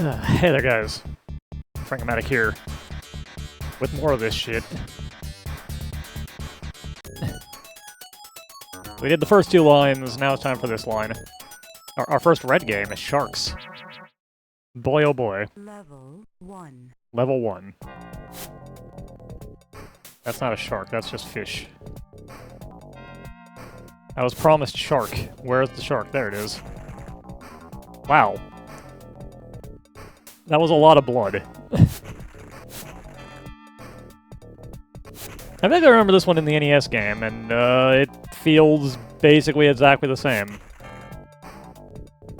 Hey there, guys. Frankomatic here, with more of this shit. We did the first two lines, now it's time for this line. Our first red game is Sharks. Boy oh boy. Level 1. Level 1. That's not a shark, that's just fish. I was promised shark. Where's the shark? There it is. Wow. That was a lot of blood. I think I remember this one in the NES game, and it feels basically exactly the same.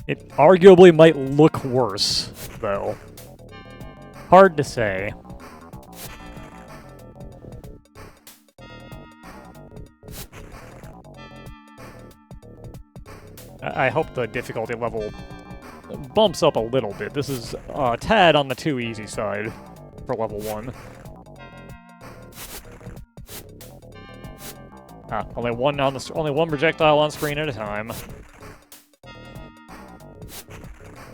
It arguably might look worse, though. Hard to say. I hope the difficulty level bumps up a little bit. This is a tad on the too easy side for level 1. Only one projectile on screen at a time.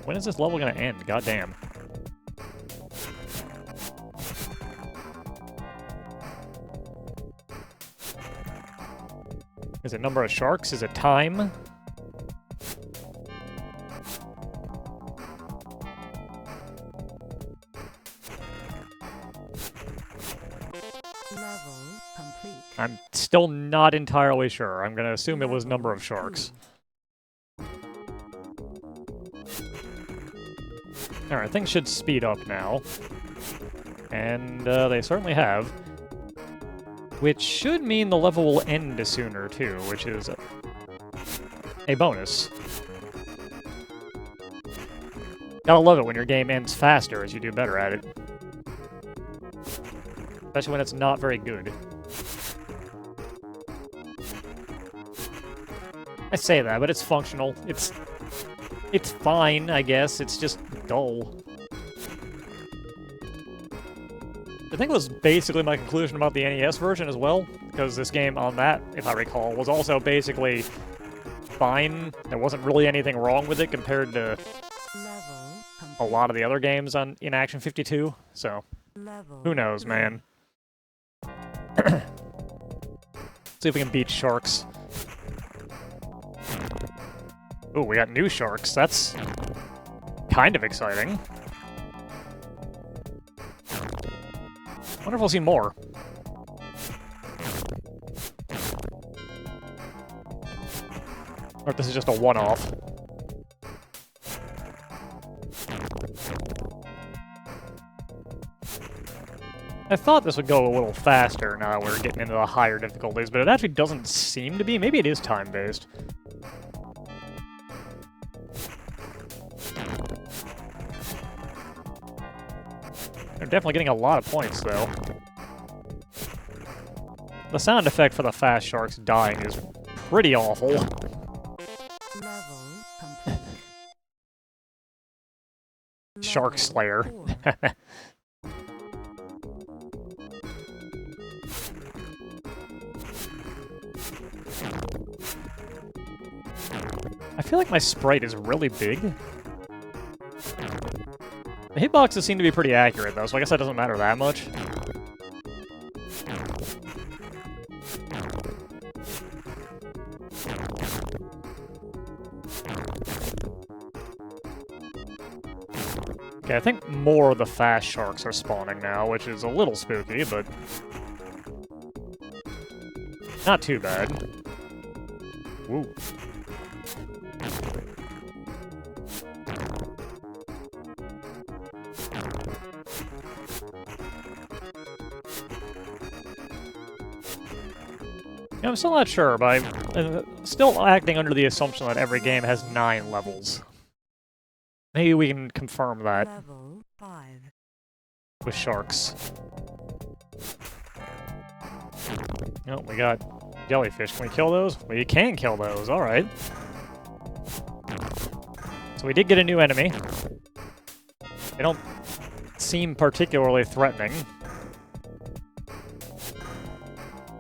When is this level gonna end? Goddamn. Is it number of sharks? Is it time? Level complete. I'm still not entirely sure. I'm gonna assume it was number of sharks. Alright, things should speed up now. And they certainly have. Which should mean the level will end sooner, too, which is a bonus. Gotta love it when your game ends faster as you do better at it. Especially when it's not very good. I say that, but it's functional. It's fine, I guess. It's just dull. I think it was basically my conclusion about the NES version as well, because this game on that, if I recall, was also basically fine. There wasn't really anything wrong with it compared to a lot of the other games in Action 52, so who knows, man. See if we can beat sharks. Ooh, we got new sharks. That's kind of exciting. Wonder if we'll see more. Or if this is just a one-off. I thought this would go a little faster now that we're getting into the higher difficulties, but it actually doesn't seem to be. Maybe it is time-based. They're definitely getting a lot of points, though. The sound effect for the fast sharks dying is pretty awful. Level complete. Shark Slayer. I feel like my sprite is really big. The hitboxes seem to be pretty accurate, though, so I guess that doesn't matter that much. Okay, I think more of the fast sharks are spawning now, which is a little spooky, but not too bad. Woo. I'm still not sure, but I'm still acting under the assumption that every game has 9 levels. Maybe we can confirm that Level 5. with sharks. Oh, we got jellyfish. Can we kill those? We can kill those, alright. So we did get a new enemy. They don't seem particularly threatening.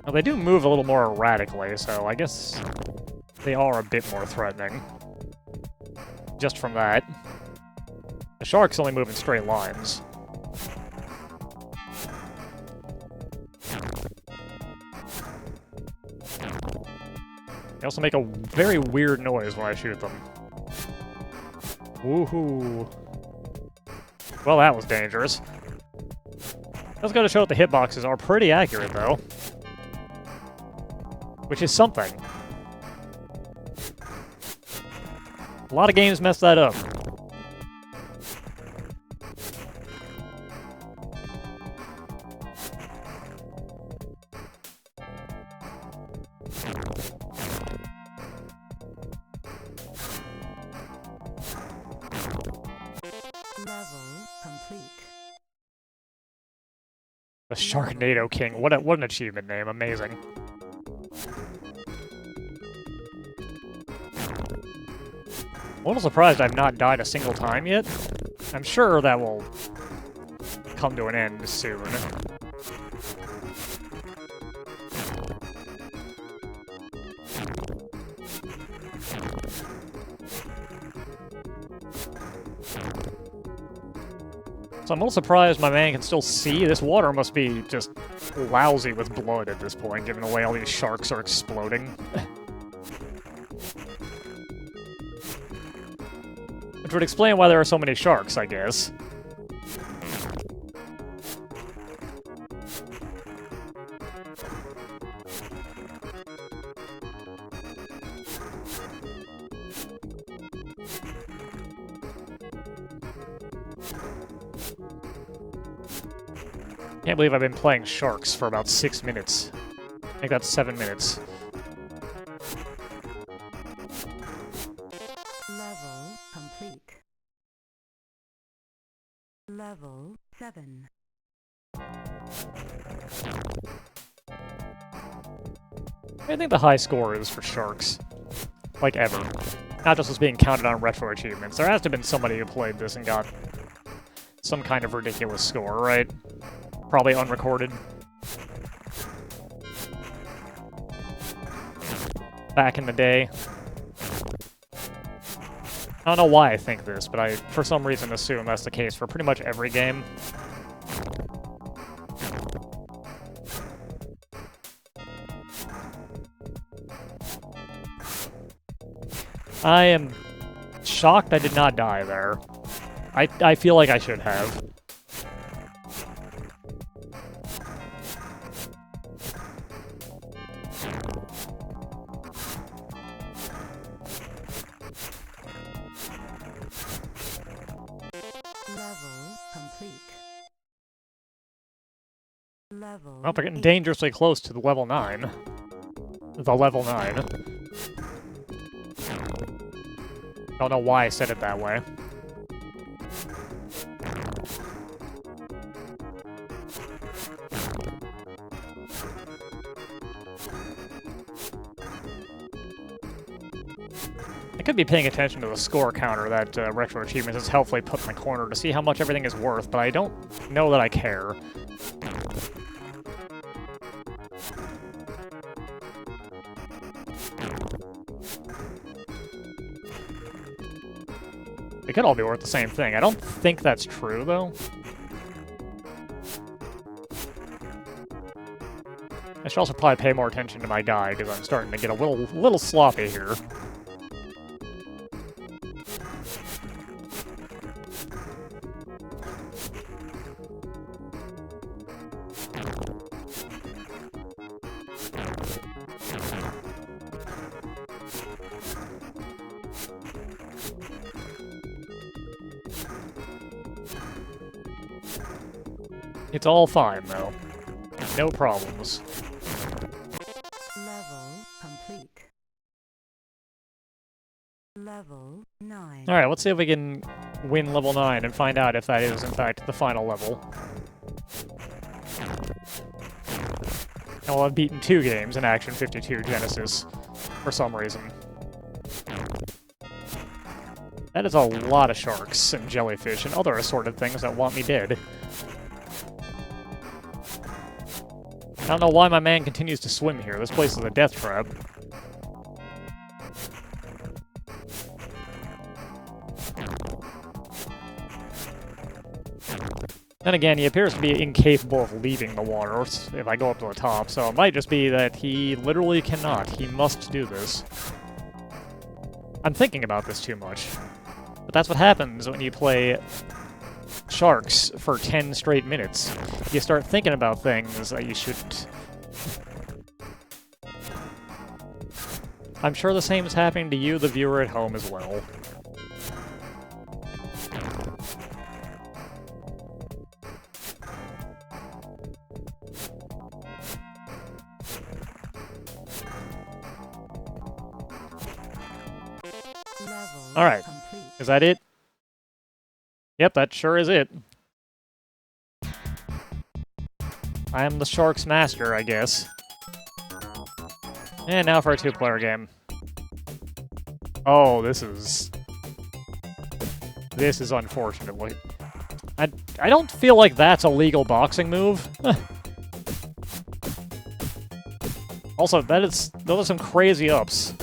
Well, they do move a little more erratically, so I guess they are a bit more threatening. Just from that. The sharks only move in straight lines. They also make a very weird noise when I shoot them. Woohoo. Well, that was dangerous. Let's go to show that the hitboxes are pretty accurate, though. Which is something. A lot of games mess that up. Level complete. The Sharknado King. What an achievement name. Amazing. I'm a little surprised I've not died a single time yet. I'm sure that will come to an end soon. So I'm a little surprised my man can still see. This water must be just lousy with blood at this point, given the way all these sharks are exploding. Which would explain why there are so many sharks, I guess. Can't believe I've been playing sharks for about 6 minutes. I think that's 7 minutes. Level complete. Level 7. I think the high score is for sharks. Like, ever. Not just as being counted on retro achievements. There has to have been somebody who played this and got some kind of ridiculous score, right? Probably unrecorded. Back in the day. I don't know why I think this, but I, for some reason, assume that's the case for pretty much every game. I am shocked I did not die there. I feel like I should have. Level complete. Level Well, we're getting 8. dangerously close to the level 9. The level 9. Don't know why I said it that way. I could be paying attention to the score counter that Retro Achievements has helpfully put in the corner to see how much everything is worth, but I don't know that I care. They could all be worth the same thing. I don't think that's true, though. I should also probably pay more attention to my die, because I'm starting to get a little sloppy here. It's all fine, though. No problems. Level complete. Level 9. Alright, let's see if we can win level 9 and find out if that is, in fact, the final level. Well, I've beaten 2 games in Action 52 Genesis, for some reason. That is a lot of sharks and jellyfish and other assorted things that want me dead. I don't know why my man continues to swim here. This place is a death trap. Then again, he appears to be incapable of leaving the water if I go up to the top, so it might just be that he literally cannot. He must do this. I'm thinking about this too much. But that's what happens when you play Sharks for 10 straight minutes. You start thinking about things that you shouldn't. I'm sure the same is happening to you, the viewer at home, as well. Alright, is that it? Yep, that sure is it. I am the Shark's master, I guess. And now for a two-player game. Oh, this is unfortunately. I don't feel like that's a legal boxing move. Also, those are some crazy ups.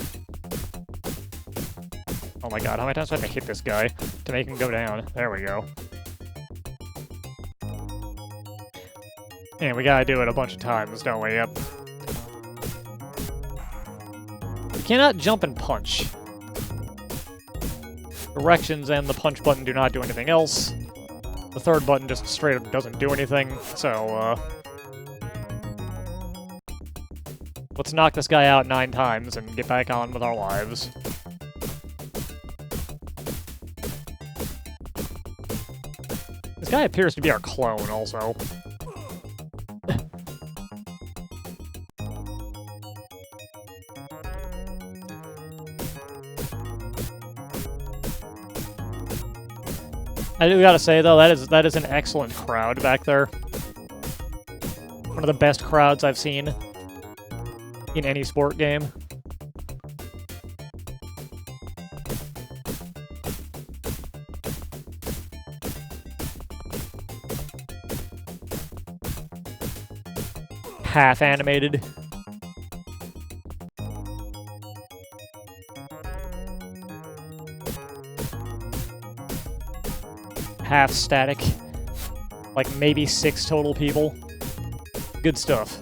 Oh my god, how many times do I have to hit this guy to make him go down? There we go. And we gotta do it a bunch of times, don't we? Yep. You cannot jump and punch. Directions and the punch button do not do anything else. The third button just straight up doesn't do anything, so, let's knock this guy out 9 times and get back on with our lives. This guy appears to be our clone, also. I do gotta say, though, that is an excellent crowd back there. One of the best crowds I've seen in any sport game. Half animated. Half static. Like maybe 6 total people. Good stuff.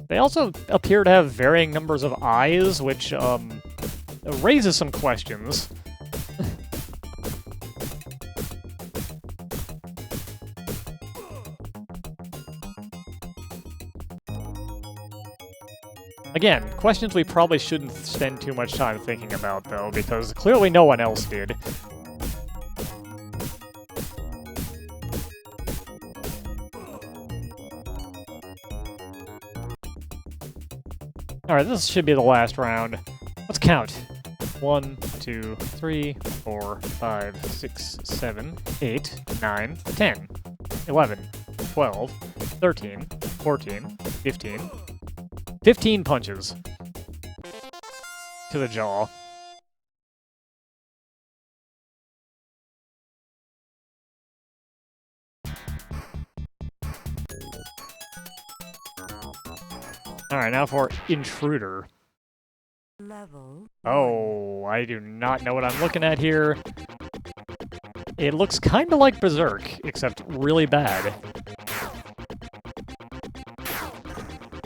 They also appear to have varying numbers of eyes, which raises some questions. Again, questions we probably shouldn't spend too much time thinking about, though, because clearly no one else did. Alright, this should be the last round. Let's count. 1, 2, 3, 4, 5, 6, 7, 8, 9, 10, 11, 12, 13, 14, 15... 15 punches to the jaw. Alright, now for Intruder. Oh, I do not know what I'm looking at here. It looks kind of like Berserk, except really bad.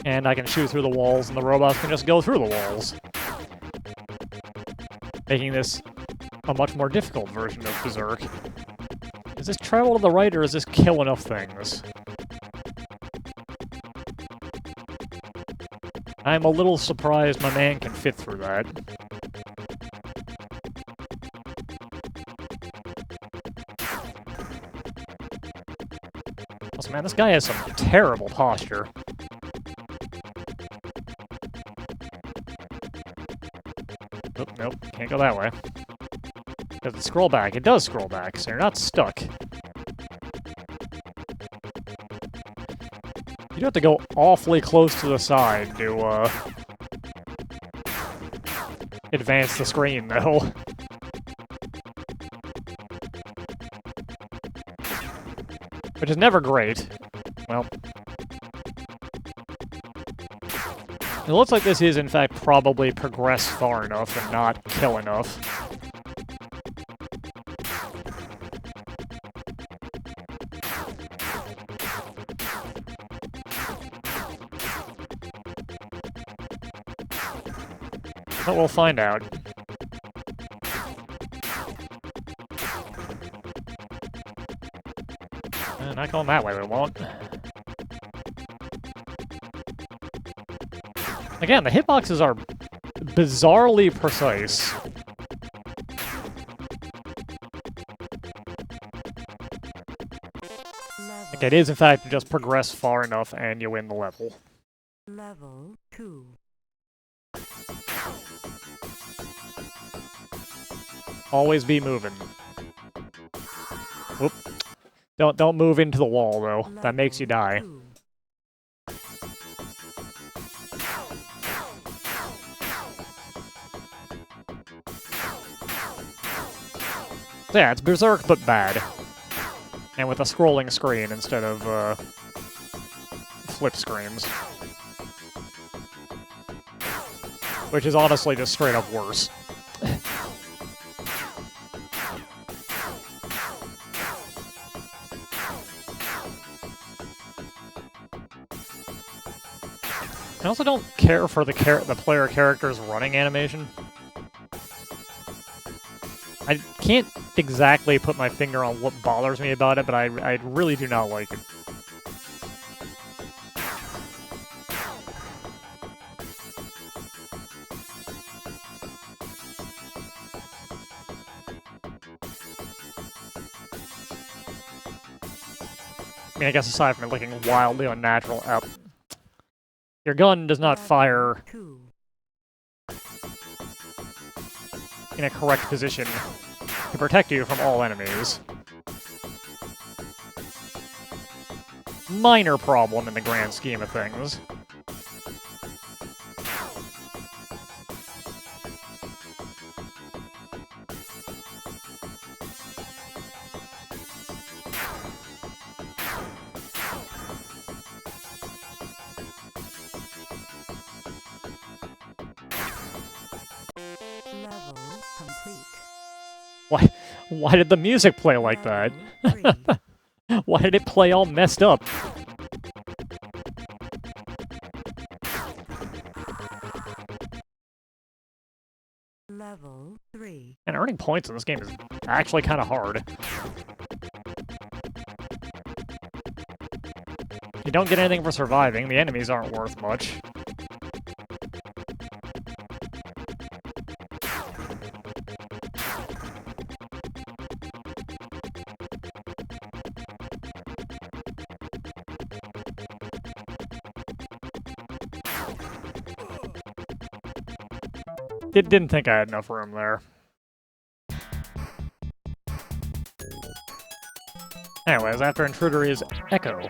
And I can shoot through the walls, and the robots can just go through the walls. Making this a much more difficult version of Berserk. Is this travel to the right, or is this kill enough things? I'm a little surprised my man can fit through that. Also, man, this guy has some terrible posture. Oh, nope, can't go that way. Does it scroll back? It does scroll back, so you're not stuck. You do have to go awfully close to the side to, advance the screen, though. Which is never great. Well. It looks like this is, in fact, probably progress far enough and not kill enough. But we'll find out. Not going that way, we won't. Again, the hitboxes are bizarrely precise. Like, it is, in fact, just progress far enough and you win the level. Level 2. Always be moving. Whoop. Don't move into the wall, though. That makes you die. Two. So yeah, it's Berserk, but bad. And with a scrolling screen instead of, flip screens. Which is honestly just straight up worse. I also don't care for the player character's running animation. I can't exactly put my finger on what bothers me about it, but I really do not like it. I mean, I guess aside from it looking wildly unnatural, your gun does not fire Two. in a correct position to protect you from all enemies. Minor problem in the grand scheme of things. Level complete. Why did the music play like that? Level 3. Why did it play all messed up? Level 3. And earning points in this game is actually kind of hard. You don't get anything for surviving, the enemies aren't worth much. Didn't think I had enough room there. Anyways, after Intruder is Echo.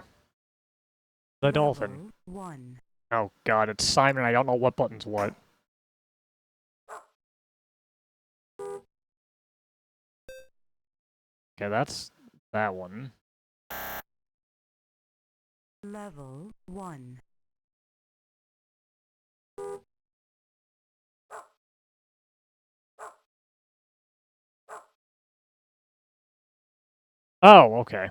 The dolphin. Level 1. Oh god, it's Simon, I don't know what button's what. Okay, that's that one. Level 1. Oh, okay.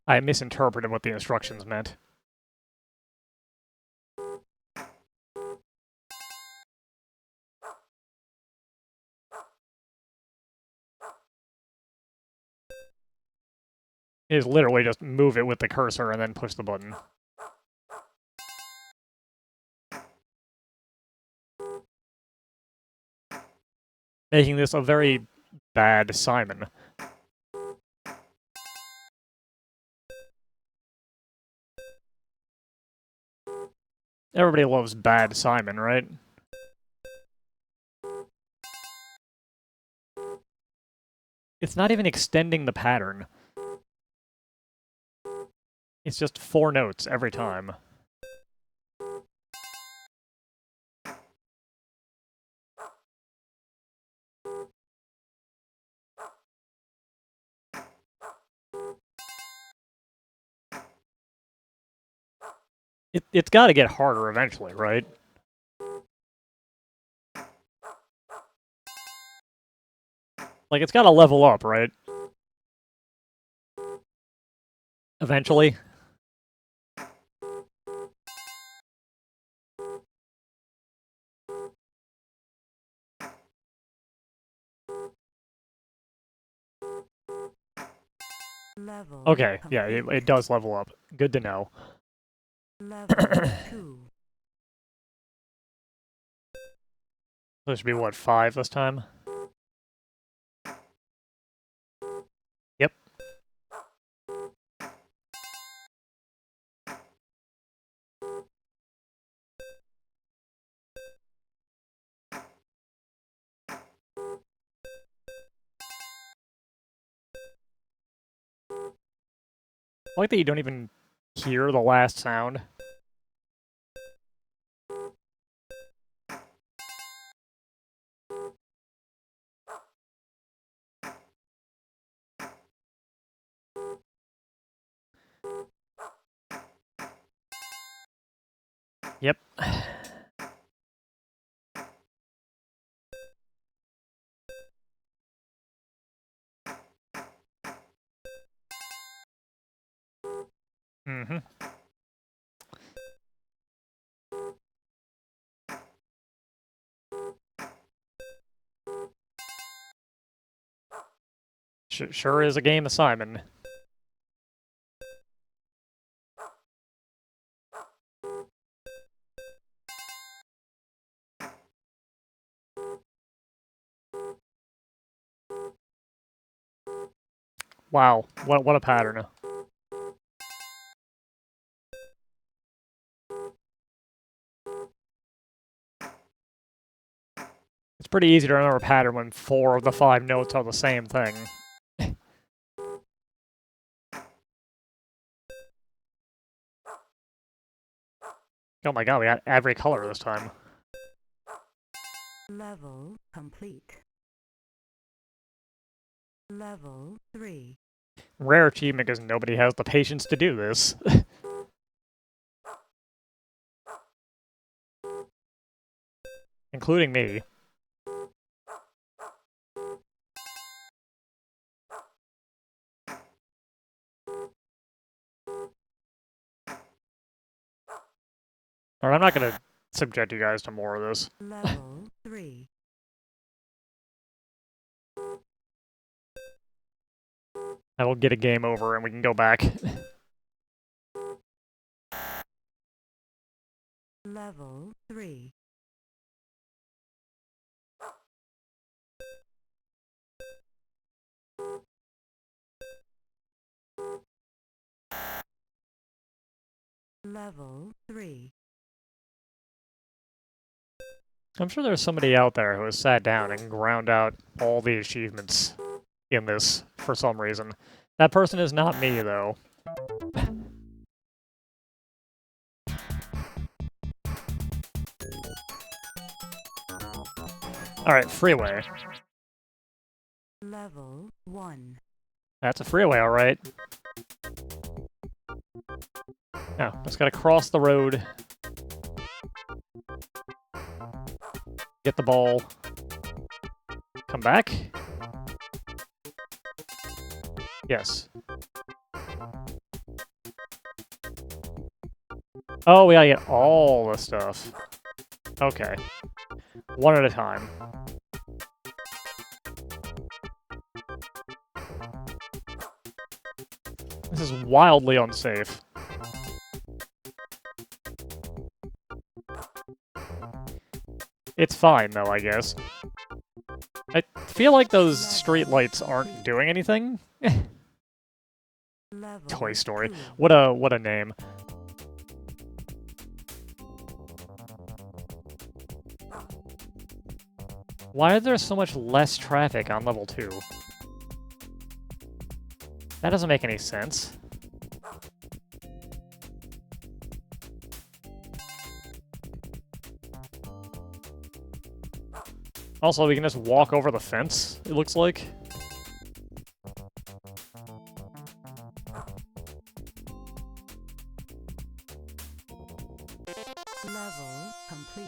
I misinterpreted what the instructions meant. It is literally just move it with the cursor and then push the button. Making this a very bad Simon. Everybody loves bad Simon, right? It's not even extending the pattern. It's just 4 notes every time. It's got to get harder eventually, right? Like, it's got to level up, right? Eventually. Level Okay, yeah, it complete. does level up. Good to know. Level 2. There should be, what, 5 this time? Yep. I like that you don't even hear the last sound. Yep. Mm-hmm. Sure is a game of Simon. Wow, what a pattern. It's pretty easy to remember a pattern when 4 of the 5 notes are the same thing. Oh my god, we got every color this time. Level complete. Level 3. Rare achievement because nobody has the patience to do this. Including me. Alright, I'm not gonna subject you guys to more of this. Level 3. I will get a game over and we can go back. Level 3. Level 3. I'm sure there's somebody out there who has sat down and ground out all the achievements in this for some reason. That person is not me, though. Alright, Freeway. Level 1. That's a freeway, alright. Now, just gotta cross the road. Get the ball. Come back? Yes. Oh, we gotta get all the stuff. Okay. One at a time. This is wildly unsafe. It's fine, though, I guess. I feel like those street lights aren't doing anything. Level Toy Story. 2. What a name. Why is there so much less traffic on level 2? That doesn't make any sense. Also, we can just walk over the fence, it looks like. Level complete.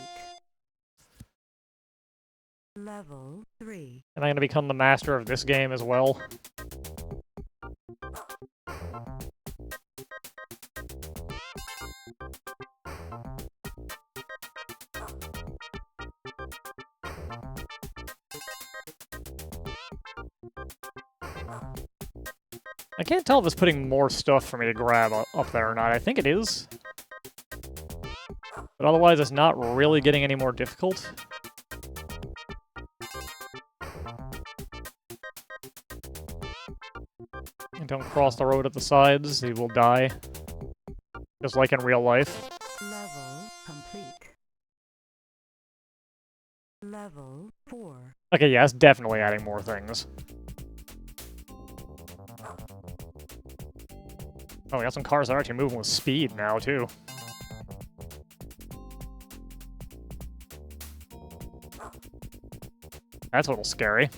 Level 3. Am I going to become the master of this game as well? I can't tell if it's putting more stuff for me to grab up there or not. I think it is. But otherwise, it's not really getting any more difficult. And don't cross the road at the sides, you will die. Just like in real life. Level complete. Level 4. Okay, yeah, it's definitely adding more things. Oh, we got some cars that are actually moving with speed now, too. That's a little scary.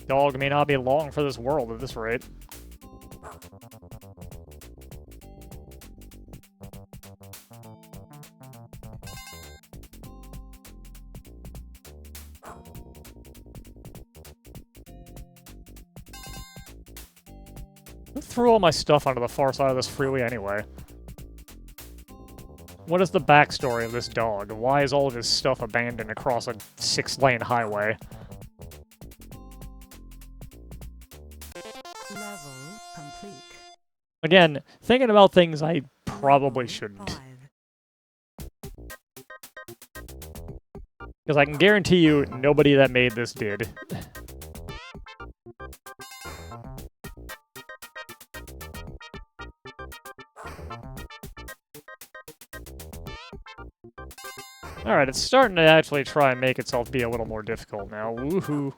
Dog may not be long for this world at this rate. Who threw all my stuff onto the far side of this freeway anyway? What is the backstory of this dog? Why is all of his stuff abandoned across a 6-lane highway? Level complete. Again, thinking about things I probably Level shouldn't. 5. Because I can guarantee you, nobody that made this did. Alright, it's starting to actually try and make itself be a little more difficult now. Woohoo.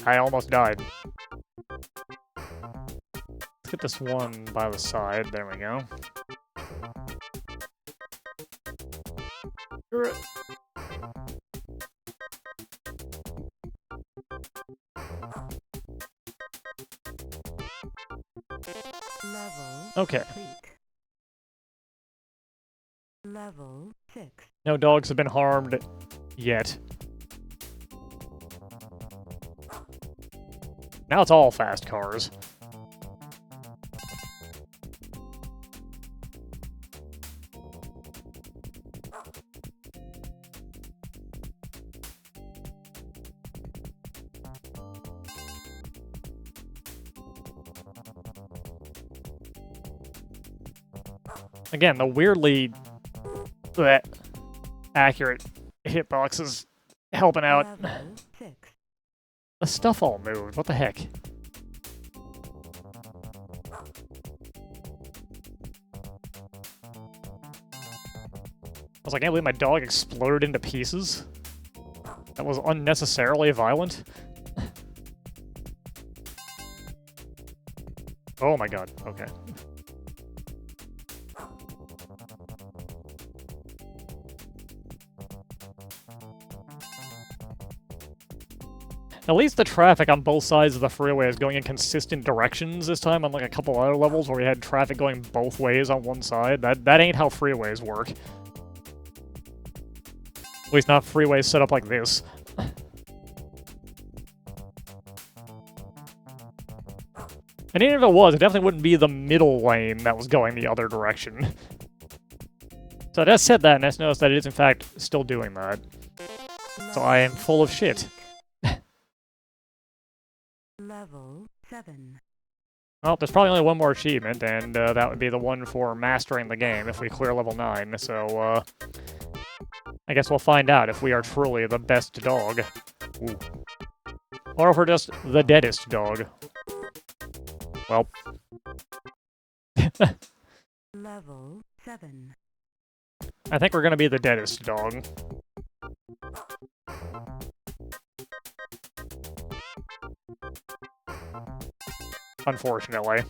I almost died. Let's get this one by the side. There we go. Level Okay. complete. Level 6. No dogs have been harmed yet. Now it's all fast cars. Again, the weirdly accurate hitbox is helping out. Level 6. The stuff all moved. What the heck? I was like, I can't believe my dog exploded into pieces. That was unnecessarily violent. Oh my god, okay. At least the traffic on both sides of the freeway is going in consistent directions this time, unlike a couple other levels where we had traffic going both ways on one side. That ain't how freeways work. At least not freeways set up like this. And even if it was, it definitely wouldn't be the middle lane that was going the other direction. So I just said that, and I just noticed that it is in fact still doing that. So I am full of shit. Level 7. Well, there's probably only one more achievement, and that would be the one for mastering the game if we clear level 9, so, I guess we'll find out if we are truly the best dog. Ooh. Or if we're just the deadest dog. Well. Level 7. I think we're gonna be the deadest dog. Unfortunately.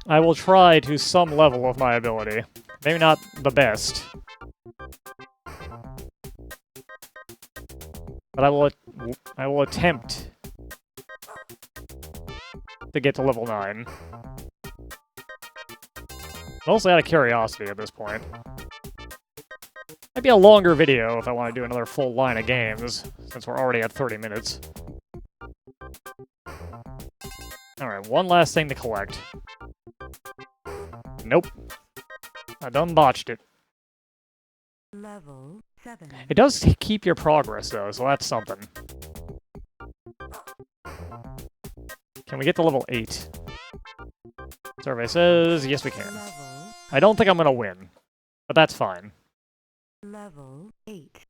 I will try to some level of my ability. Maybe not the best. But I will attempt to get to level 9. Mostly out of curiosity at this point. Might be a longer video if I want to do another full line of games, since we're already at 30 minutes. Alright, one last thing to collect. Nope. I done botched it. Level 7. It does keep your progress, though, so that's something. Can we get to level 8? Survey says, yes we can. Level I don't think I'm gonna win, but that's fine. Level 8.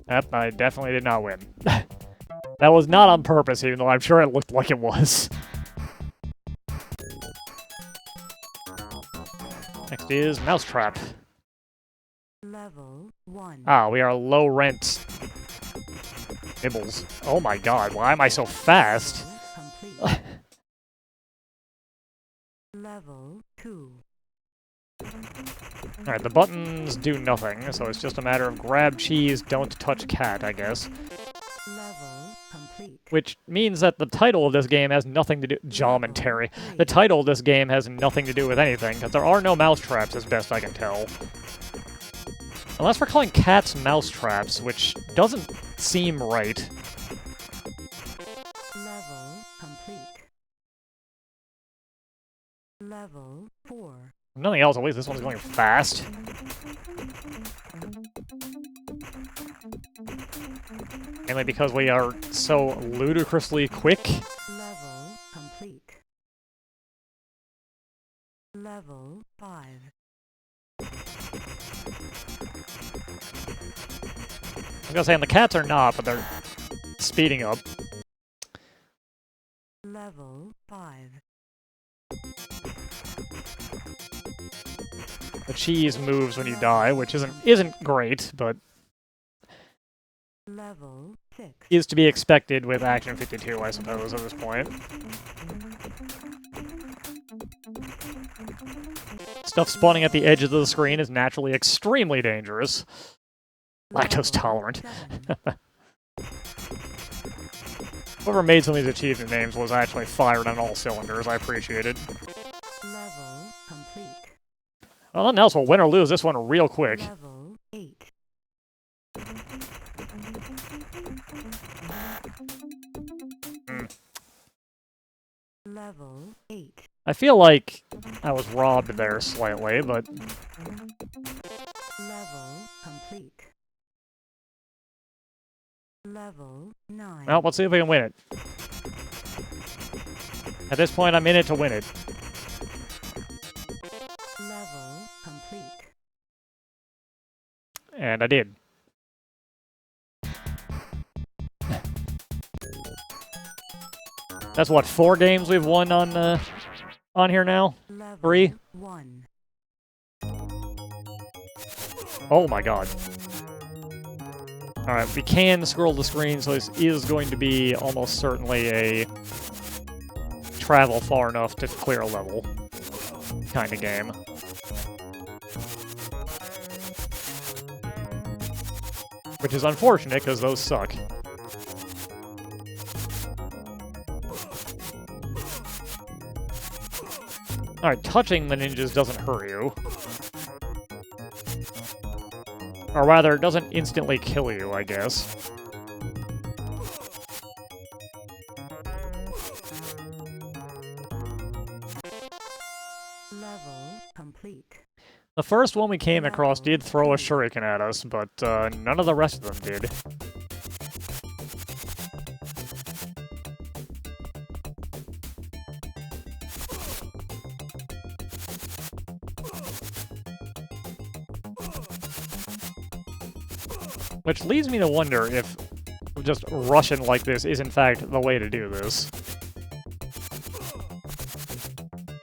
Yep, I definitely did not win. That was not on purpose, even though I'm sure it looked like it was. Next is Mousetrap. Level 1. Ah, we are low rent. Nibbles. Oh my god, why am I so fast? Complete. Level 2. Alright, the buttons do nothing, so it's just a matter of grab cheese, don't touch cat, I guess. Level complete. Which means that the title of this game has nothing to do— Geometry. The title of this game has nothing to do with anything, because there are no mousetraps as best I can tell. Unless we're calling cats mousetraps, which doesn't seem right. Level complete. Level 4. If nothing else, at least this one's going fast. Mainly because we are so ludicrously quick. Level complete. Level 5. I was gonna say, and the cats are not, but they're speeding up. Level 5. The cheese moves when you die, which isn't great, but Level 6. is to be expected with Action 52, I suppose, at this point. Stuff spawning at the edge of the screen is naturally extremely dangerous. Lactose tolerant. Whoever made some of these achievement names was actually fired on all cylinders. I appreciate it. Level complete. Well, nothing else will win or lose this one real quick. Level 8. Level 8. I feel like I was robbed there slightly, but Level complete. Level 9. well, let's see if we can win it. At this point, I'm in it to win it. Level complete. And I did. That's what, 4 games we've won on here now? Level 3? 1. Oh my god. Alright, we can scroll the screen, so this is going to be almost certainly a travel far enough to clear a level kind of game. Which is unfortunate, because those suck. Alright, touching the ninjas doesn't hurt you. Or rather, it doesn't instantly kill you, I guess. Level complete. The first one we came across did throw a shuriken at us, but none of the rest of them did. Which leads me to wonder if just rushing like this is in fact the way to do this.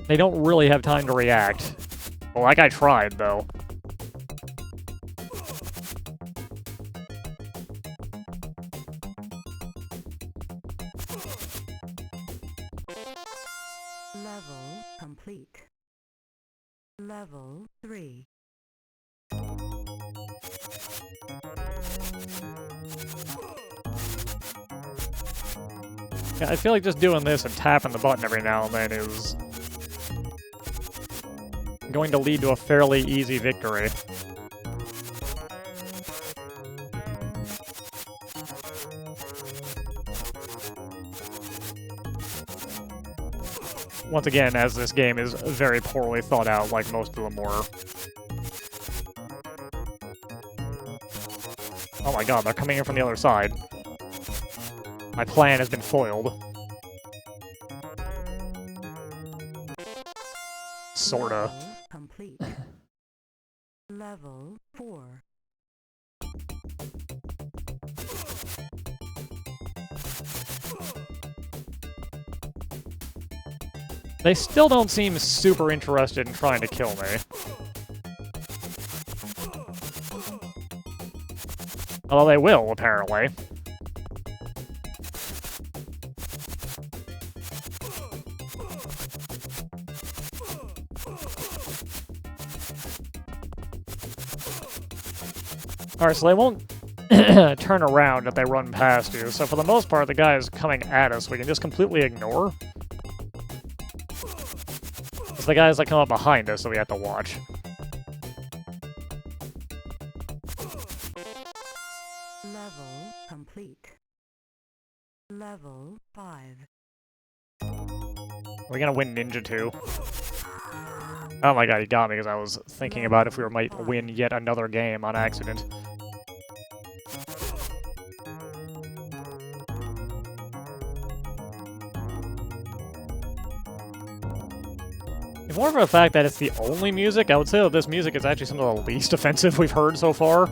They don't really have time to react. Well, like I tried, though. Level complete. Level 3. Yeah, I feel like just doing this and tapping the button every now and then is going to lead to a fairly easy victory. Once again, as this game is very poorly thought out, like most of them were. Oh my god, they're coming in from the other side. My plan has been foiled. Sorta. Level complete. Level 4. They still don't seem super interested in trying to kill me. Although they will, apparently. Alright, so they won't turn around if they run past you, so for the most part, the guy is coming at us. We can just completely ignore. It's the guys that come up behind us that we have to watch. Level complete. Level 5. We're gonna win Ninja 2. Oh my god, he got me because I was thinking about if we might win yet another game on accident. If more for the fact that it's the only music, I would say that this music is actually some of the least offensive we've heard so far.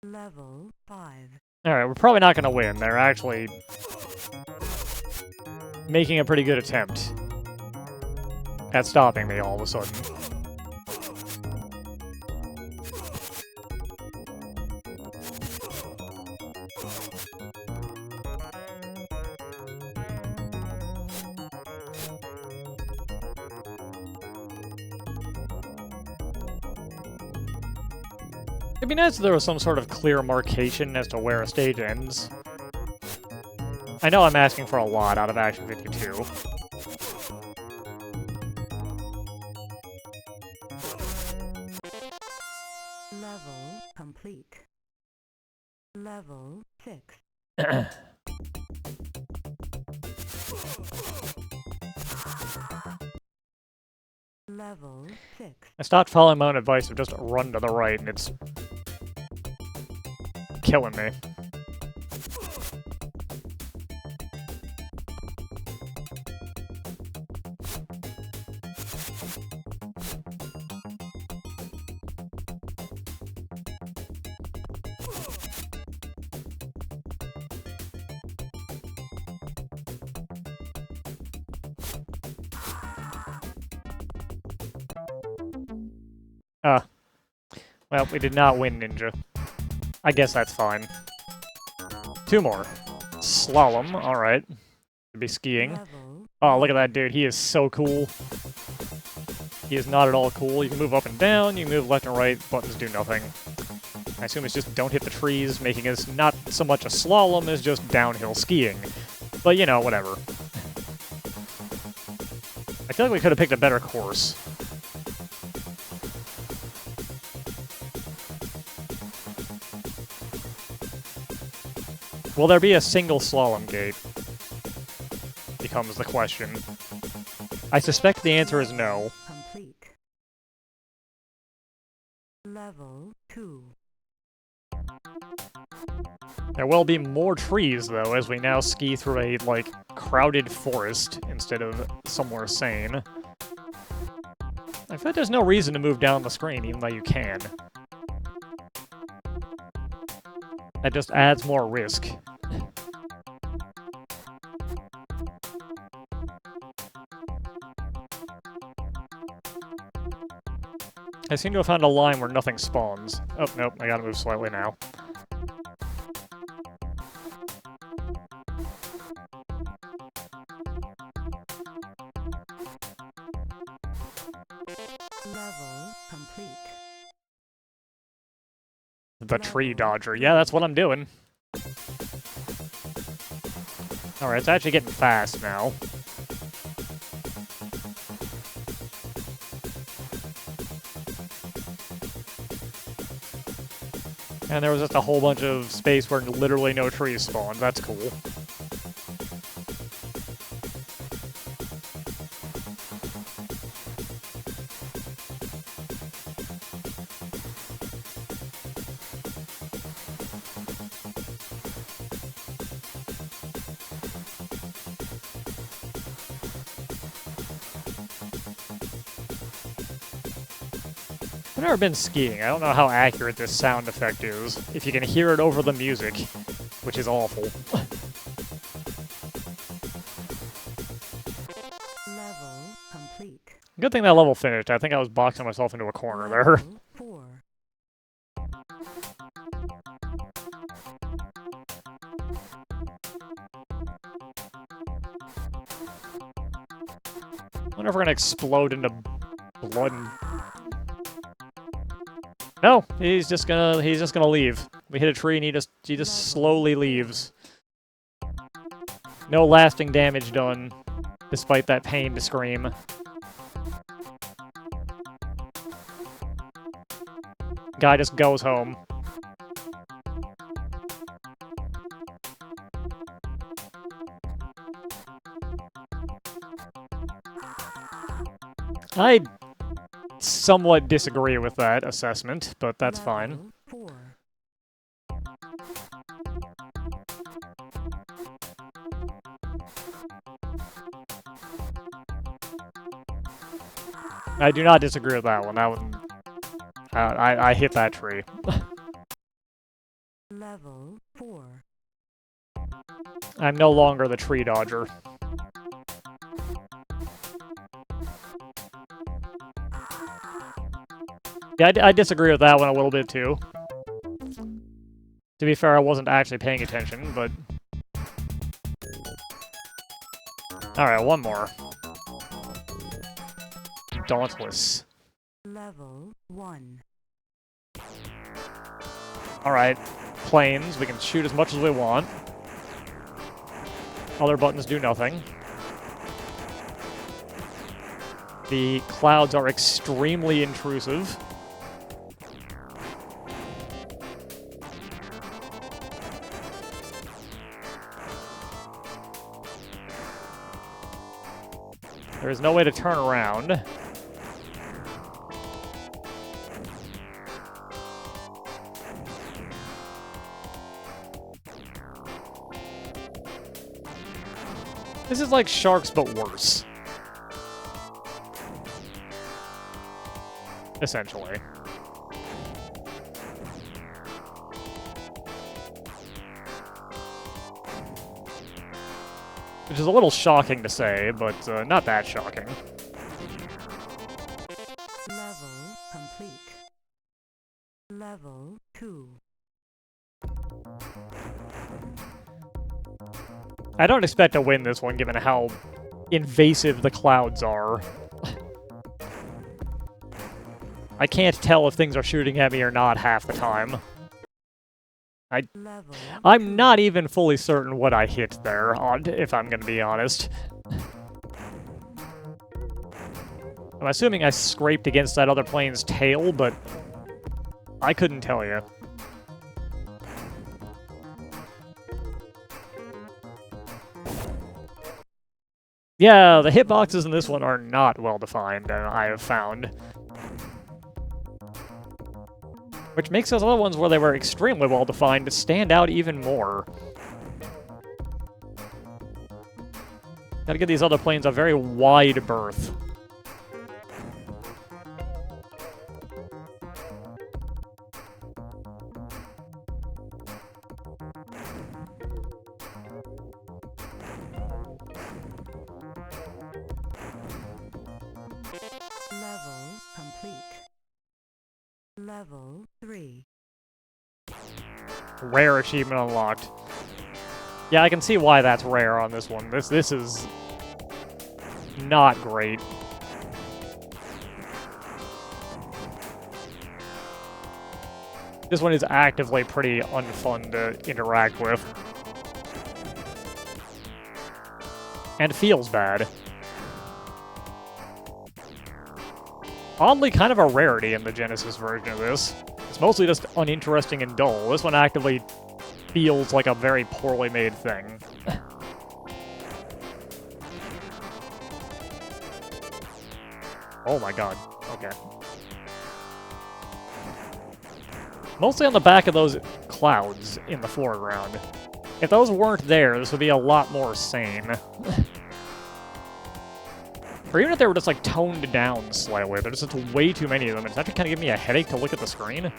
Level 5. Alright, we're probably not gonna win. They're actually making a pretty good attempt at stopping me all of a sudden. It'd be nice if there was some sort of clear marcation as to where a stage ends. I know I'm asking for a lot out of Action 52. Level complete. Level 6. Level 6. I stopped following my own advice of just run to the right, and it's killing me. Well, we did not win Ninja. I guess that's fine. 2 more. Slalom, alright. Could be skiing. Level. Oh, look at that dude. He is so cool. He is not at all cool. You can move up and down, you can move left and right, buttons do nothing. I assume it's just don't hit the trees, making this not so much a slalom as just downhill skiing. But, you know, whatever. I feel like we could have picked a better course. Will there be a single slalom gate? Becomes the question. I suspect the answer is no. Complete. Level 2. There will be more trees, though, as we now ski through a, like, crowded forest instead of somewhere sane. I feel like there's no reason to move down the screen, even though you can. That just adds more risk. I seem to have found a line where nothing spawns. Oh, nope, I gotta move slightly now. Level complete. The tree dodger. Yeah, that's what I'm doing. Alright, it's actually getting fast now. And there was just a whole bunch of space where literally no trees spawned. That's cool. I've never been skiing. I don't know how accurate this sound effect is. If you can hear it over the music, which is awful. Level complete. Good thing that level finished. I think I was boxing myself into a corner there. Level 4. I wonder if we're gonna explode into blood. No, he's just gonna leave. We hit a tree and he just slowly leaves. No lasting damage done, despite that pained scream. Guy just goes home. I somewhat disagree with that assessment, but that's fine. Level 4. I do not disagree with that one. That one, I hit that tree. Level 4. I'm no longer the tree dodger. Yeah, I disagree with that one a little bit too. To be fair, I wasn't actually paying attention, but... Alright, one more. Dauntless. Level 1. Alright, planes. We can shoot as much as we want. Other buttons do nothing. The clouds are extremely intrusive. There is no way to turn around. This is like Sharks, but worse. Essentially. Which is a little shocking to say, but not that shocking. Level complete. Level 2. I don't expect to win this one, given how invasive the clouds are. I can't tell if things are shooting at me or not half the time. Level I'm 2. not even fully certain what I hit there, if I'm gonna be honest. I'm assuming I scraped against that other plane's tail, but I couldn't tell you. Yeah, the hitboxes in this one are not well defined, I have found. Which makes those other ones where they were extremely well defined stand out even more. Gotta give these other planes a very wide berth. Level complete. Level 3. Rare achievement unlocked. Yeah, I can see why that's rare on this one. This is not great. This one is actively pretty unfun to interact with. And feels bad. Oddly, kind of a rarity in the Genesis version of this. It's mostly just uninteresting and dull. This one actively feels like a very poorly made thing. Oh my god. Okay. Mostly on the back of those clouds in the foreground. If those weren't there, this would be a lot more sane. Or even if they were just, like, toned down slightly. There's just way too many of them. It's actually kind of giving me a headache to look at the screen.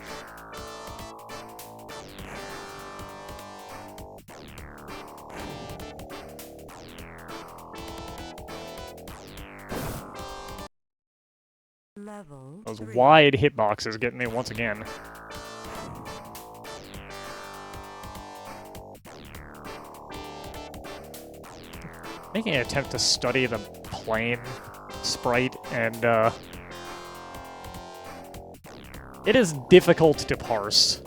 Level Those 3. wide hitboxes getting me once again. Making an attempt to study the plane sprite, and it is difficult to parse.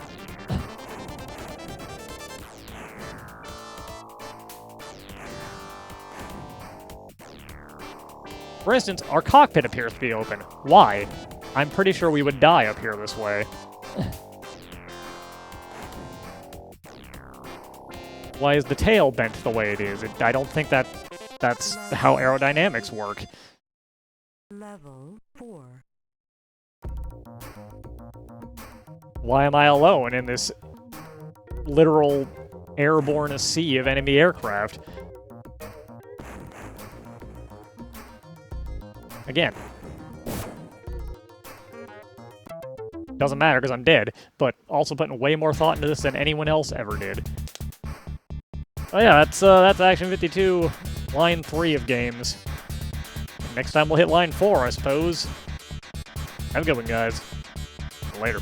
For instance, our cockpit appears to be open. Why? I'm pretty sure we would die up here this way. Why is the tail bent the way it is? I don't think that's how aerodynamics work. Level 4. Why am I alone in this literal airborne sea of enemy aircraft? Again. Doesn't matter because I'm dead, but also putting way more thought into this than anyone else ever did. Oh yeah, that's Action 52, line 3 of games. Next time we'll hit line 4, I suppose. Have a good one, guys. Later.